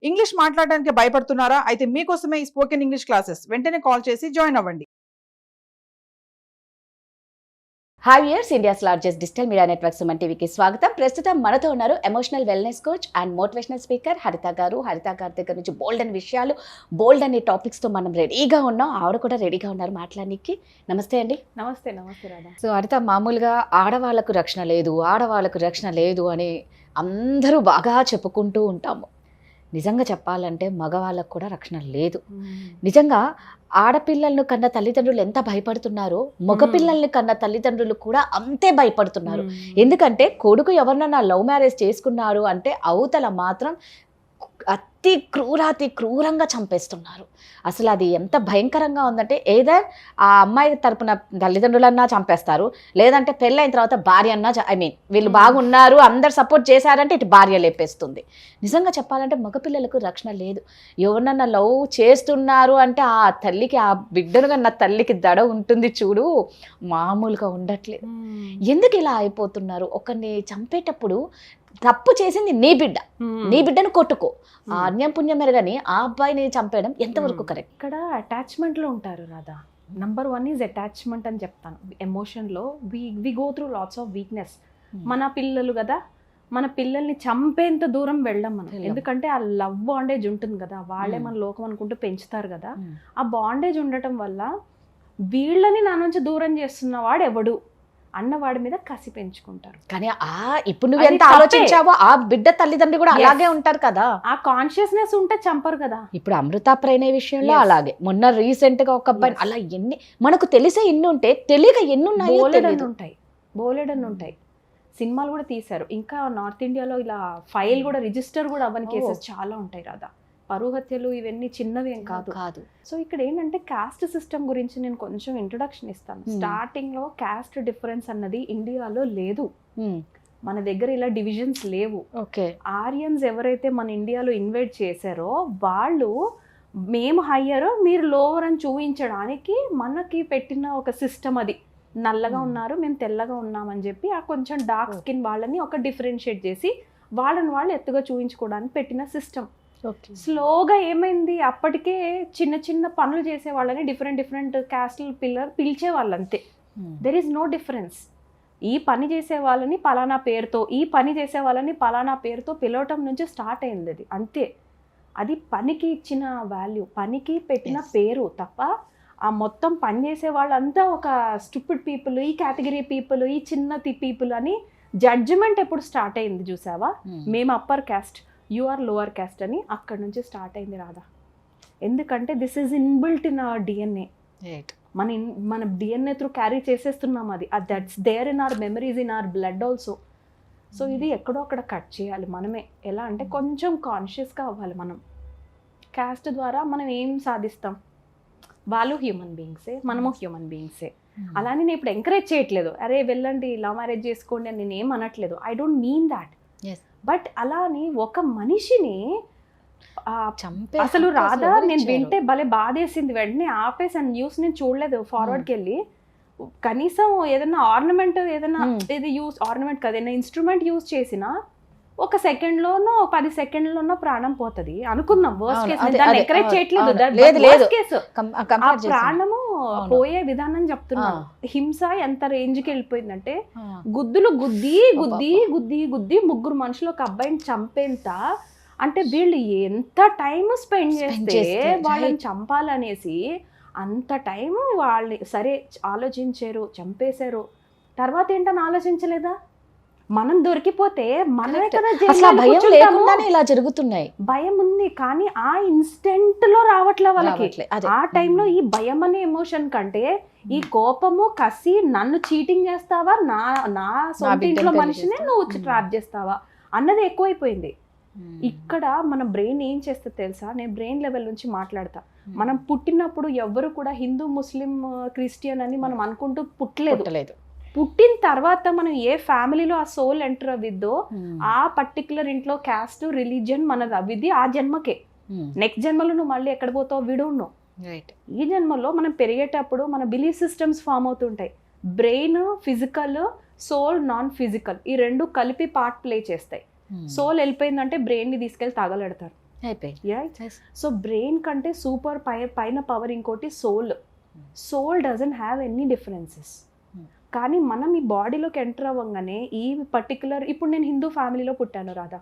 English మాట్లాడడానికి భయపడుతున్నారా? అయితే మీకోసమే ఈ స్పోకెన్ ఇంగ్లీష్ క్లాసెస్. వెంటనే కాల్ చేసి జాయిన్ అవ్వండి. Hi viewers, India's largest digital media network Suman టీవీకి స్వాగతం. ప్రస్తుతం మనతో ఉన్నారు emotional wellness coach and motivational speaker హరిత గారు. హరిత గారి దగ్గర నుంచి బోల్డ్ అని విషయాలు, బోల్డ్ అనే టాపిక్స్తో మనం రెడీగా ఉన్నాం. ఆవిడ కూడా రెడీగా ఉన్నారు మాట్లాడడానికి. నమస్తే అండి. నమస్తే. నమస్తే రాధా. సో హరిత, మామూలుగా ఆడవాళ్ళకు రక్షణ లేదు, ఆడవాళ్ళకు రక్షణ లేదు అని అందరూ బాగా చెప్పుకుంటూ ఉంటాము. నిజంగా చెప్పాలంటే మగవాళ్ళకు కూడా రక్షణ లేదు. నిజంగా ఆడపిల్లలను కన్న తల్లిదండ్రులు ఎంత భయపడుతున్నారో మగపిల్లల్ని కన్న తల్లిదండ్రులు కూడా అంతే భయపడుతున్నారు. ఎందుకంటే కొడుకు ఎవరినన్నా లవ్ మ్యారేజ్ చేసుకున్నారు అంటే అవతల మాత్రం అతి క్రూరంగా చంపేస్తున్నారు. అసలు అది ఎంత భయంకరంగా ఉందంటే ఏదర్ ఆ అమ్మాయి తరపున తల్లిదండ్రులన్నా చంపేస్తారు, లేదంటే పెళ్ళైన తర్వాత భార్య అన్నా వీళ్ళు బాగున్నారు అందరు సపోర్ట్ చేశారంటే ఇటు భార్య లేపేస్తుంది. నిజంగా చెప్పాలంటే మగపిల్లలకు రక్షణ లేదు. ఎవరినన్నా లవ్ చేస్తున్నారు అంటే ఆ తల్లికి, ఆ బిడ్డను కన్నా తల్లికి దడ ఉంటుంది చూడు, మామూలుగా ఉండట్లేదు. ఎందుకు ఇలా అయిపోతున్నారు? ఒకరిని చంపేటప్పుడు తప్పు చేసింది నీ బిడ్డను కొట్టుకో, ఆ అన్యం పుణ్యం ఎరగని ఆ అబ్బాయిని చంపేయడం ఎంతవరకు కరెక్ట్? ఇక్కడ అటాచ్మెంట్లో ఉంటారు రాధా. నంబర్ 1 ఈజ్ అటాచ్మెంట్ అని చెప్తాను. ఎమోషన్లో we go through lots of weakness. మన పిల్లలు కదా, మన పిల్లల్ని చంపేంత దూరం వెళ్ళాం మనం. ఎందుకంటే ఆ లవ్ బాండేజ్ ఉంటుంది కదా, వాళ్ళే మన లోకం అనుకుంటూ పెంచుతారు కదా. ఆ బాండేజ్ ఉండటం వల్ల వీళ్ళని నా నుంచి దూరం చేస్తున్న వాడు ఎవడు అన్నవాడి మీద కసి పెంచుకుంటారు. కానీ ఇప్పుడు నువ్వు ఎంత ఆలోచించావో ఆ బిడ్డ తల్లిదండ్రులు కూడా అలాగే ఉంటారు కదా. ఆ కాన్షియస్నెస్ ఉంటే చంపరు కదా. ఇప్పుడు అమృత ప్రేణ విషయంలో అలాగే, మొన్న రీసెంట్ గా ఒక అబ్బాయి అలా ఎన్ని మనకు తెలిసే ఎన్ని ఉంటే తెలియక ఎన్ని బోలెడన్ ఉంటాయి. సినిమాలు కూడా తీశారు. ఇంకా నార్త్ ఇండియాలో ఇలా ఫైల్ కూడా రిజిస్టర్ కూడా అవ్వని కేసెస్ చాలా ఉంటాయి రాదా. పరువు హత్యలు ఇవన్నీ చిన్నవి ఏం కాదు. సో ఇక్కడ ఏంటంటే కాస్ట్ సిస్టమ్ గురించి నేను కొంచెం ఇంట్రొడక్షన్ ఇస్తాను. స్టార్టింగ్ లో కాస్ట్ డిఫరెన్స్ అన్నది ఇండియాలో లేదు. మన దగ్గర ఇలా డివిజన్స్ లేవు. ఆరియన్స్ ఎవరైతే మన ఇండియాలో ఇన్వైట్ చేశారో వాళ్ళు మేము హయ్యర్ మీరు లోవర్ అని చూపించడానికి మనకి పెట్టిన ఒక సిస్టమ్ అది. నల్లగా ఉన్నారు, మేము తెల్లగా ఉన్నామని చెప్పి ఆ కొంచెం డార్క్ స్కిన్ వాళ్ళని ఒక డిఫరెన్షియేట్ చేసి వాళ్ళని వాళ్ళు ఎత్తుగా చూపించుకోవడానికి పెట్టిన సిస్టమ్. స్లోగా ఏమైంది, అప్పటికే చిన్న చిన్న పనులు చేసే వాళ్ళని డిఫరెంట్ క్యాస్ట్ల పిలిచే వాళ్ళు అంతే. There is no difference. ఈ పని చేసే వాళ్ళని పలానా పేరుతో, ఈ పని చేసే వాళ్ళని పలానా పేరుతో పిలవటం నుంచి స్టార్ట్ అయింది. అది అంతే. అది పనికి ఇచ్చిన వాల్యూ, పనికి పెట్టిన పేరు తప్ప ఆ మొత్తం పని చేసే వాళ్ళంతా ఒక స్టూపిడ్ పీపుల్, ఈ కేటగిరీ పీపుల్, ఈ చిన్న పీపుల్ అని జడ్జిమెంట్ ఎప్పుడు స్టార్ట్ అయింది చూసావా. మేము upper caste, you are lower caste అని అక్కడి నుంచి స్టార్ట్ అయింది రాధా. ఎందుకంటే this is inbuilt in our DNA. మన డిఎన్ఏ త్రూ క్యారీ చేసేస్తున్నాం అది. That's there in our memories, in our blood also. So ఇది ఎక్కడో అక్కడ కట్ చేయాలి మనమే. ఎలా అంటే కొంచెం కాన్షియస్గా అవ్వాలి మనం. క్యాస్ట్ ద్వారా మనం ఏం సాధిస్తాం? వాళ్ళు హ్యూమన్ బీయింగ్సే, మనము హ్యూమన్ బీయింగ్సే. అలానే నేను ఇప్పుడు ఎంకరేజ్ చేయట్లేదు, అరే వెళ్ళండి లవ్ మ్యారేజ్ చేసుకోండి అని నేను ఏం అనట్లేదు. I don't mean that. But అలా అని ఒక మనిషిని అసలు రాధా నేను వింటే భలే బాధేసింది. వెంటనే ఆపేసాను న్యూస్. నేను చూడలేదు ఫార్వర్డ్కి వెళ్ళి. కనీసం ఏదైనా ఆర్నమెంట్, ఏదైనా ఇది ఆర్నమెంట్ కదా, ఏదైనా ఇన్స్ట్రుమెంట్ యూజ్ చేసినా 1 సెకండ్లోనో 10 సెకండ్లోనో ప్రాణం పోతుంది అనుకుందాం. వర్స్ట్ కేసు, దాన్ని ఎంకరేజ్ చేయట్లేదు. ఆ ప్రాణము పోయే విధానం చెప్తున్నాను. హింస ఎంత రేంజ్కి వెళ్ళిపోయిందంటే గుద్దులు గుద్ది గుద్ది గుద్ది గుద్ది 3 మనుషులు ఒక అబ్బాయిని చంపేంత. అంటే వీళ్ళు ఎంత టైం స్పెండ్ చేస్తే వాళ్ళని చంపాలనేసి అంత టైం వాళ్ళని సరే ఆలోచించారు, చంపేశారు. తర్వాత ఏంటని ఆలోచించలేదా? మనం దొరికిపోతే ఇలా జరుగుతున్నాయి. భయం ఉంది కానీ ఆ ఇన్స్టెంట్ లో రావట్లే వాళ్ళకి. ఆ టైంలో ఈ భయం అనే ఎమోషన్ కంటే ఈ కోపము, కసి, నన్ను చీటింగ్ చేస్తావా, నా సొంత ఇంట్లో మనిషిని నువ్వు ట్రాప్ చేస్తావా అన్నది ఎక్కువైపోయింది. ఇక్కడ మన బ్రెయిన్ ఏం చేస్తే తెలుసా? నేను బ్రెయిన్ లెవెల్ నుంచి మాట్లాడతా. మనం పుట్టినప్పుడు ఎవ్వరు కూడా హిందూ, ముస్లిం, క్రిస్టియన్ అని మనం అనుకుంటూ పుట్టలేదు. పుట్టిన తర్వాత మనం ఏ ఫ్యామిలీలో ఆ సోల్ ఎంటర్ అవ్విద్దో ఆ పర్టికులర్ ఇంట్లో క్యాస్ట్, రిలీజియన్ మనది అవ్విద్ది ఆ జన్మకే. నెక్స్ట్ జన్మలో నువ్వు మళ్ళీ ఎక్కడ పోతావు విడును. ఈ జన్మలో మనం పెరిగేటప్పుడు మన బిలీఫ్ సిస్టమ్స్ ఫామ్ అవుతుంటాయి. Brain physical, soul non physical, ఈ రెండు కలిపి పార్ట్ ప్లే చేస్తాయి. సోల్ వెళ్ళిపోయిందంటే బ్రెయిన్ని తీసుకెళ్ళి తగలెడతారు. అయిపోయింది. సో బ్రెయిన్ కంటే సూపర్ పైన పవర్ ఇంకోటి soul doesn't have any differences. కానీ మనం ఈ బాడీలోకి ఎంటర్ అవ్వగానే ఈ పర్టికులర్, ఇప్పుడు నేను హిందూ ఫ్యామిలీలో పుట్టాను రాధా,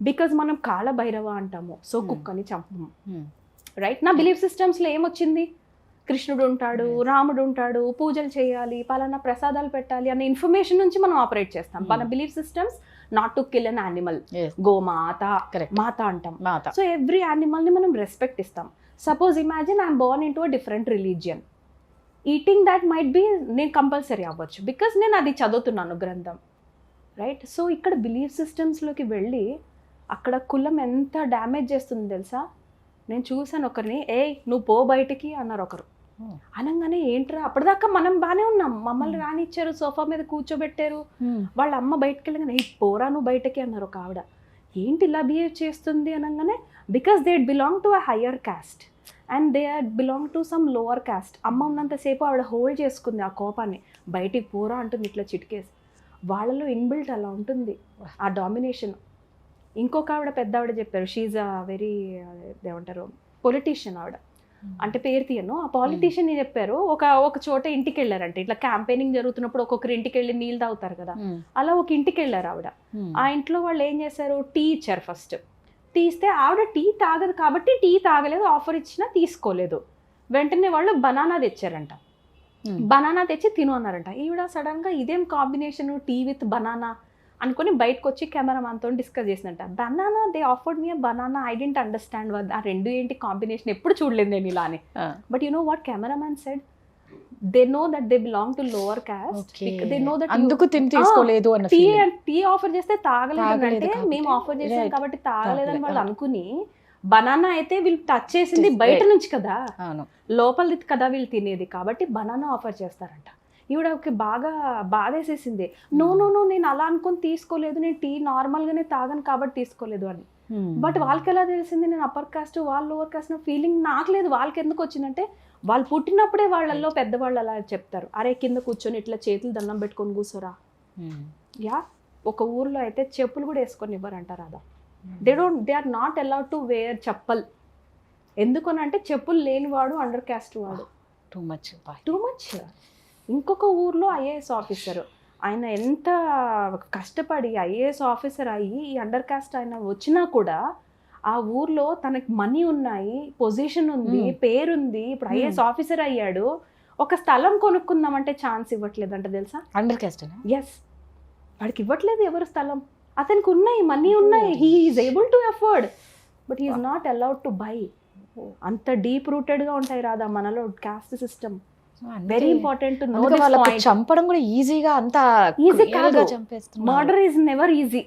బికాజ్ మనం కాళ భైరవ అంటాము, సో కుక్కని చంపము, రైట్? నా బిలీఫ్ సిస్టమ్స్లో ఏమొచ్చింది, కృష్ణుడు ఉంటాడు, రాముడు ఉంటాడు, పూజలు చేయాలి, పలానా ప్రసాదాలు పెట్టాలి అనే ఇన్ఫర్మేషన్ నుంచి మనం ఆపరేట్ చేస్తాం. మన belief systems not to kill an animal, గోమాత, మాత అంటాం. సో ఎవ్రీ యానిమల్ ని మనం రెస్పెక్ట్ ఇస్తాం. Suppose imagine I'm Born in to a different religion, eating that might be నేను కంపల్సరీ అవ్వచ్చు బికాస్ నేను అది చదువుతున్నాను గ్రంథం, రైట్? సో ఇక్కడ బిలీఫ్ సిస్టమ్స్లోకి వెళ్ళి అక్కడ కులం ఎంత డ్యామేజ్ చేస్తుంది తెలుసా? నేను చూసాను ఒకరిని, నువ్వు పో బయటికి అన్నారు ఒకరు. అనగానే ఏంట్రా, అప్పటిదాకా మనం బాగానే ఉన్నాం, మమ్మల్ని రానిచ్చారు, సోఫా మీద కూర్చోబెట్టారు, వాళ్ళ అమ్మ బయటకు వెళ్ళగానే పోరా నువ్వు బయటకి అన్నారు ఒక ఆవిడ. ఏంటి ఇలా బిహేవ్ చేస్తుంది అనగానే, because they belong to a higher caste and they are belong to some lower caste. అమ్మ ఉన్నంతసేపు ఆవిడ హోల్డ్ చేసుకుంది ఆ కోపాన్ని, బయటికి పోరా అంటుంది ఇట్లా చిటికేసి. వాళ్ళలో ఇన్బిల్ట్ అలా ఉంటుంది ఆ డామినేషన్. ఇంకొక ఆవిడ పెద్ద ఆవిడ చెప్పారు, షీఈ్ అ వెరీ ఏమంటారు పొలిటీషియన్ ఆవిడ, అంటే పేరు తీయను, ఆ పాలిటీషియన్ చెప్పారు, ఒక చోట ఇంటికి వెళ్ళారంటే, ఇట్లా క్యాంపెయినింగ్ జరుగుతున్నప్పుడు ఒక్కొక్కరు ఇంటికి వెళ్ళి నీళ్ళు తాగుతారు కదా, అలా ఒక ఇంటికి వెళ్ళారు ఆవిడ. ఆ ఇంట్లో వాళ్ళు ఏం చేశారు, టీ ఇచ్చారు ఫస్ట్. తీస్తే ఆవిడ టీ తాగదు కాబట్టి టీ తాగలేదు, ఆఫర్ ఇచ్చినా తీసుకోలేదు. వెంటనే వాళ్ళు బనానా తెచ్చారంట, బనానా తెచ్చి తిను అన్నారంట. ఈవిడ సడన్ గా ఇదేం కాంబినేషన్ టీ విత్ బనానా అనుకుని బయటకు వచ్చి కెమెరామాన్తో డిస్కస్ చేసినట్ట, banana they offered me banana, I didn't understand ఆ రెండు ఏంటి కాంబినేషన్, ఎప్పుడు చూడలేదు నేను ఇలా అని. But you know what cameraman said, they know that they belong to lower caste, they know that అందుకు తీసుకోలేదు అన్న టీ ఆఫర్ చేస్తే తాగలేదు అంటే మేము ఆఫర్ చేసాం కాబట్టి తాగలేదని వాళ్ళు అనుకుని, బనానా అయితే వీళ్ళు టచ్ చేసింది బయట నుంచి కదా, లోపలిది కదా వీళ్ళు తినేది, కాబట్టి బనానా ఆఫర్ చేస్తారంట. ఈవిడకి బాగా బాధేసేసింది, నో నేను అలా అనుకుని తీసుకోలేదు, నేను టీ నార్మల్గానే తాగను కాబట్టి తీసుకోలేదు అని. బట్ వాళ్ళకి ఎలా తెలిసింది నేను అప్పర్ కాస్ట్ వాళ్ళు లోవర్ కాస్ట్ ఫీలింగ్ నాకు లేదు. వాళ్ళకి ఎందుకు వచ్చిందంటే, వాళ్ళు పుట్టినప్పుడే వాళ్ళల్లో పెద్దవాళ్ళు అలా చెప్తారు, అరే కింద కూర్చొని ఇట్లా చేతులు దండం పెట్టుకొని కూర్చోరా. యా, ఒక ఊర్లో అయితే చెప్పులు కూడా వేసుకొని ఇవ్వరంటారు అదా, they are not allowed to wear chappal. ఎందుకనంటే చెప్పులు లేనివాడు అండర్ కాస్ట్ వాడు, టూ మచ్. ఇంకొక ఊర్లో ఐఏఎస్ ఆఫీసర్, ఆయన ఎంత కష్టపడి ఐఏఎస్ ఆఫీసర్ అయ్యి ఈ అండర్ కాస్ట్ ఆయన వచ్చినా కూడా ఆ ఊర్లో తనకి మనీ ఉన్నాయి, పొజిషన్ ఉంది, పేరుంది, ఇప్పుడు ఐఏఎస్ ఆఫీసర్ అయ్యాడు, ఒక స్థలం కొనుక్కుందామంటే ఛాన్స్ ఇవ్వట్లేదంట తెలుసా, అండర్ కాస్ట్. ఎస్, వాడికి ఇవ్వట్లేదు ఎవరు స్థలం, అతనికి ఉన్నాయి, మనీ ఉన్నాయి, he is able to afford, but he is not allowed to buy. అంత డీప్ రూటెడ్గా ఉంటాయి రాదా మనలో cost system. Very important to know this point. చంపడం కూడా ఈజీగా అంత ఈజీ కాదు, murder is never easy,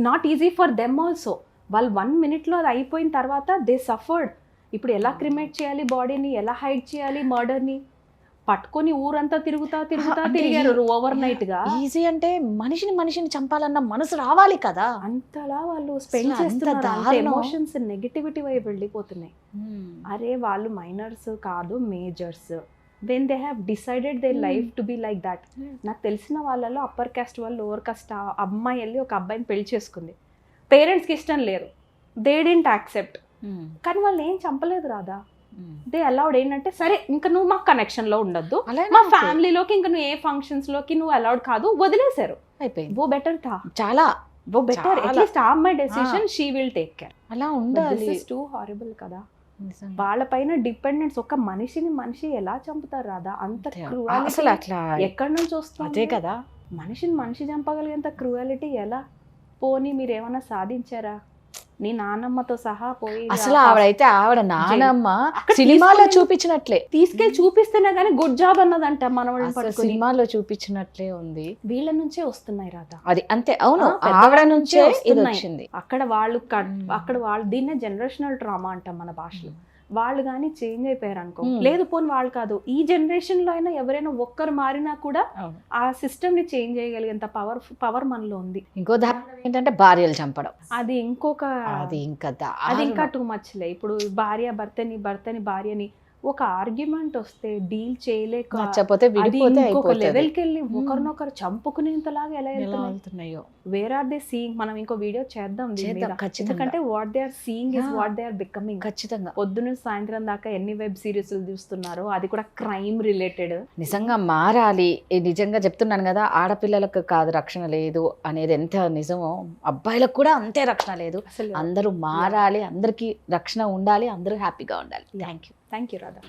not easy for them also. వాళ్ళు 1 minute అది అయిపోయిన తర్వాత దే సఫర్డ్. ఇప్పుడు ఎలా క్రిమేట్ చేయాలి బాడీని, ఎలా హైడ్ చేయాలి మర్డర్ని, పట్టుకొని ఊరంతా తిరిగారు ఓవర్ నైట్ గా. ఈజీ అంటే మనిషిని చంపాలన్న మనసు రావాలి కదా, అంతలా వాళ్ళు స్పెండ్ చేస్తున్నారు, ఎమోషన్స్ నెగటివిటీ వైపు వెళ్ళిపోతున్నాయి. అరే వాళ్ళు మైనర్స్ కాదు, majors. when they have decided their life to be like that. నాకు తెలిసిన వాళ్ళలో అప్పర్ కాస్ట్ వాళ్ళు లోవర్ కాస్ట్ అమ్మాయి వెళ్ళి ఒక అబ్బాయిని పెళ్లి చేసుకుంది, పేరెంట్స్కి ఇష్టం లేదు, దే డెంట్ యాక్సెప్ట్, కానీ వాళ్ళు ఏం చంపలేదు రాదా, దే అలౌడ్. ఏంటంటే సరే ఇంకా నువ్వు మా కనెక్షన్లో ఉండొద్దు, మా ఫ్యామిలీలోకి ఇంకా నువ్వు ఏ ఫంక్షన్స్లోకి నువ్వు అలౌడ్ కాదు, వదిలేశారు, అయిపోయింది. ఓ బెటర్ థా, చాలా ఓ బెటర్, అట్లీస్ట్ ఆ అమ్మాయి decision she will take care. అలా ఉండాలి. దిస్ ఇస్ టూ హారిబుల్ కదా. వాళ్ళపైన డిపెండెన్స్, ఒక మనిషి ఎలా చంపుతారు రాదా, అంత క్రూయాలిటీ ఎక్కడి నుంచి వస్తుంది కదా. మనిషి చంపగలిగేంత క్రూయాలిటీ ఎలా? పోనీ మీరు ఏమైనా సాధించారా? నీ నానమ్మతో సహా పోయి, అసలు ఆవిడ నానమ్మ సినిమాలో చూపించినట్లే తీసుకెళ్లి చూపిస్తేనే గానీ గుడ్ జాబ్ అన్నదంట, మనవాళ్ళని సినిమాలో చూపించినట్లే ఉంది. వీళ్ళ నుంచే వస్తున్నాయి రాదా, అది అంతే. అవును, ఆవిడ నుంచే వచ్చింది. అక్కడ వాళ్ళు దీన్నే జనరేషనల్ ట్రామా అంటాం మన భాషలో. వాళ్ళు కానీ చేంజ్ అయిపోయారు అనుకో, లేదు పోని వాళ్ళు కాదు, ఈ జనరేషన్ లో అయినా ఎవరైనా ఒక్కరు మారినా కూడా ఆ సిస్టమ్ ని చేంజ్ చేయగలిగేంత పవర్ మనలో ఉంది. ఇంకో దారుణం ఏంటంటే భార్యలు చంపడం, అది ఇంకా టూ మచ్లే. ఇప్పుడు భర్తని భార్యని ఒక ఆర్గ్యుమెంట్ వస్తే డీల్ చేయలేక నచ్చకపోతే అది విడిపోతే ఇంకొక అయిపోతుంది. లెవెల్కి వెళ్ళి ఒకరినొకరు చంపుకునేంతలాగా ఎలా ఎలా వెళ్తున్నాయి? వెళ్తున్నాయో వేర్ ఆర్ దే సీయింగ్? మనం ఇంకో వీడియో చేద్దాం దీని చేద్దాం, మీద. ఖచ్చితంగా. ఎందుకంటే what they are seeing is Yeah. What they are becoming. ఖచ్చితంగా పొద్దున సాయంత్రం దాకా ఎన్ని వెబ్ సిరీస్ చూస్తున్నారు, అది కూడా క్రైమ్ రిలేటెడ్. నిజంగా మారాలి. నిజంగా చెప్తున్నాను కదా, ఆడపిల్లలకు కాదు రక్షణ లేదు అనేది ఎంత నిజమో, అబ్బాయిలకు కూడా అంతే రక్షణ లేదు. అసలు అందరూ మారాలి, అందరికీ రక్షణ ఉండాలి, అందరూ హ్యాపీగా ఉండాలి. Thank you. Thank you Radha.